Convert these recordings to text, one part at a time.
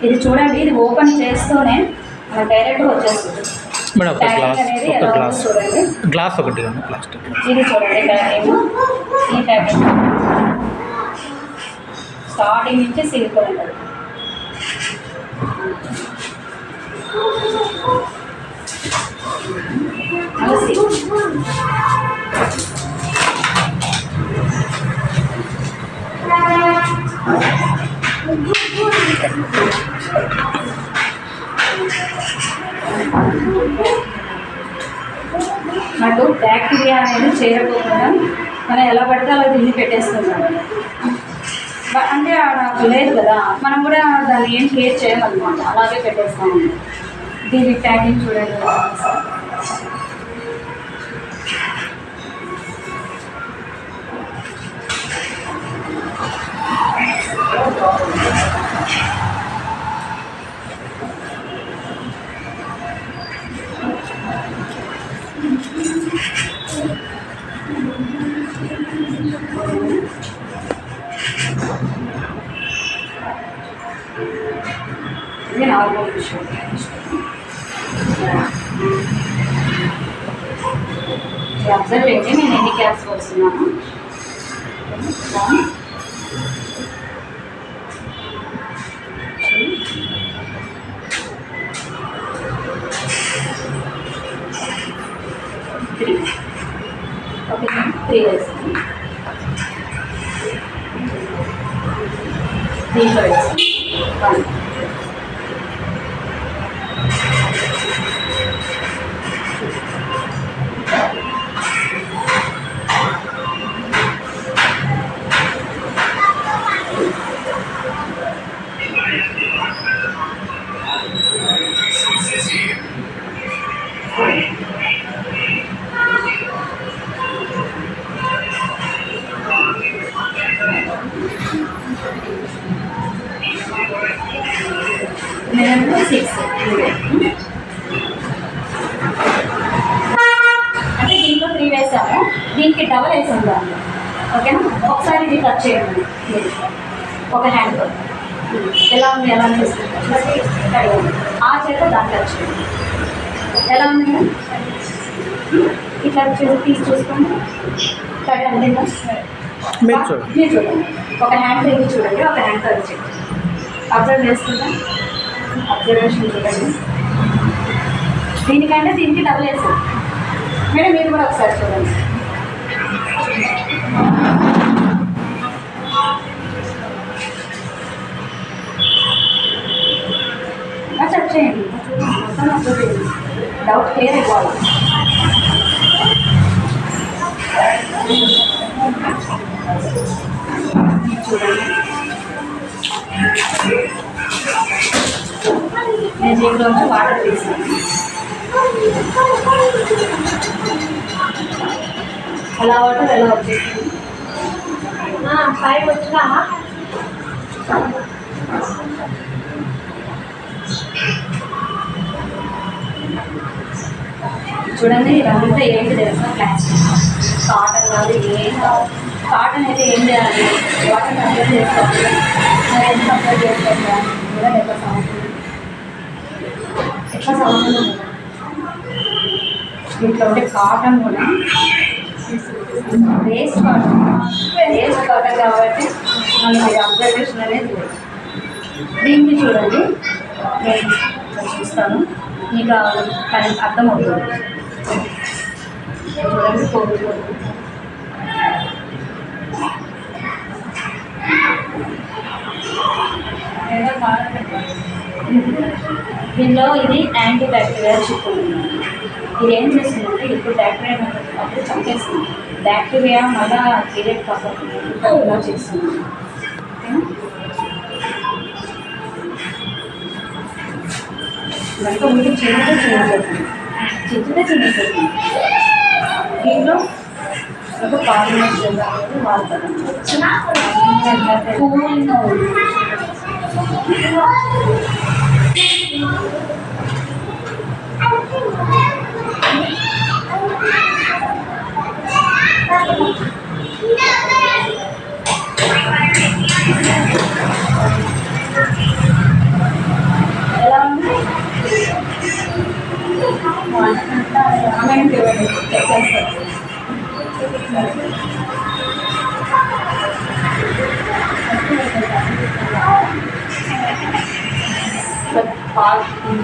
ఇది చూడండి, ఇది ఓపెన్ చేస్తూనే డైరెక్ట్గా వచ్చేస్తుంది. మేడం ఒక గ్లాస్, ఒక గ్లాస్ చూడండి, గ్లాస్ ఒకటి ప్లాస్టిక్. ఇది చూడండి ప్యాకింగ్. ఈ ప్యాకింగ్ స్టార్టింగ్ నుంచి సిలికాన్ ఉంటుంది. నాకు బ్యాక్టీరియా అనేది చేరకుండా మనం ఎలా పడితే అలా తిని పెట్టేస్తున్నాం. అంటే నాకు లేదు కదా, మనం కూడా దాన్ని ఏం కేర్ చేయమన్నమాట, అలాగే పెట్టేస్తాము. దీని ప్యాకింగ్ చూడండి. ఇది నార్మల్ విషయం. అబ్జర్వ్ చేయండి, నేను ఎన్ని క్యాప్స్ వస్తున్నాను. 1 2 3. ఓకే, 3 వేస్తాను. 3 వేస్తాను. 1 6. అంటే దీంట్లో 3 వేసాము, దీనికి డబల్ వేసాము దాన్ని. ఓకేనా, ఒకసారి ఇది టచ్ చేయండి. ఒక హ్యాండ్ ఎలా ఉంది, ఎలా అనిపిస్తుంది, ఆ చేత దాన్ని టచ్ చేయండి. ఎలా ఉంది ఇట్లా తీసి చూసుకోండి. కట్ అంతేనా? మీరు చూడండి, ఒక హ్యాండ్ ఇది చూడండి, ఒక హ్యాండ్ టచ్ చేయండి. అబ్జర్వ్ చేసుకుంటా, అబ్జర్వేషన్ చూడండి. దీనికంటే దీనికి డబుల్ వేసాం మేడం, మీరు కూడా ఒకసారి చూడండి. టచ్ చేయండి, మొత్తం అబ్జర్వ్ చేయండి. డౌట్ క్లియర్ అయిపోవాలి. చూడండి, నేను దీంట్లోంచి వాటర్ తీసాను. ఎలా వాటర్ ఎలా వచ్చేసింది? 5 వచ్చినా చూడండి. ఇదంతా ఏంటి తెలుసా? ప్లాస్టిక్, కాటన్ కాదు, ఏం కాదు. కాటన్ అయితే ఏం చేయాలి, వాటర్ అప్లై చేసుకోవాలి. మరి ఎంత అప్లై చేసుకోవాలి కూడా ఎట్లా సంబంధం దీంట్లో ఉంటే కాటన్ కూడా వేస్ట్ కాటన్ కాబట్టి మనకి అబ్జర్వేషన్ అనేది లేదు. దీన్ని చూడండి, నేను చూస్తాను, మీకు అర్థమవుతుంది. చూడండి, కోరుకోండి. దీనిలో ఇది యాంటీ బ్యాక్టీరియల్ చిప్ ఉంది. ఇది ఏం చేస్తుందంటే ఇప్పుడు బ్యాక్టీరియా అప్పుడు చంపేస్తుంది. బ్యాక్టీరియా మళ్ళా పీరియడ్ కాకుండా చేస్తుంది. దాంట్లో మీరు చిన్నదే చిన్నది దీంట్లో ఒక పాలిమర్ వాడతారు. కూలింగ్ పాయింట్ ఇవ్వండి, చెక్ చేస్తాను.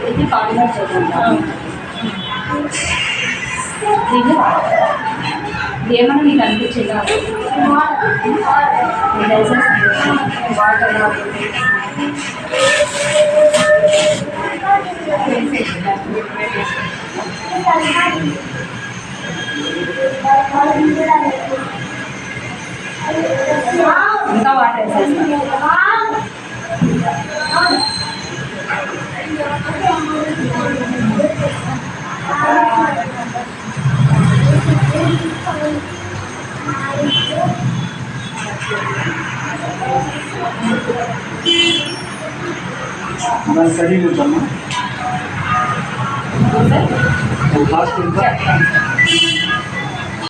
ఇది పాలిమర్ చేద్దాం. దీన్ని ఏమన్నా మీకు అనిపించిందా? వాటర్ ఇంకా వాటర్ వేసేస్తాం. స్టడీ కూర్చోమ్మా. లాస్ట్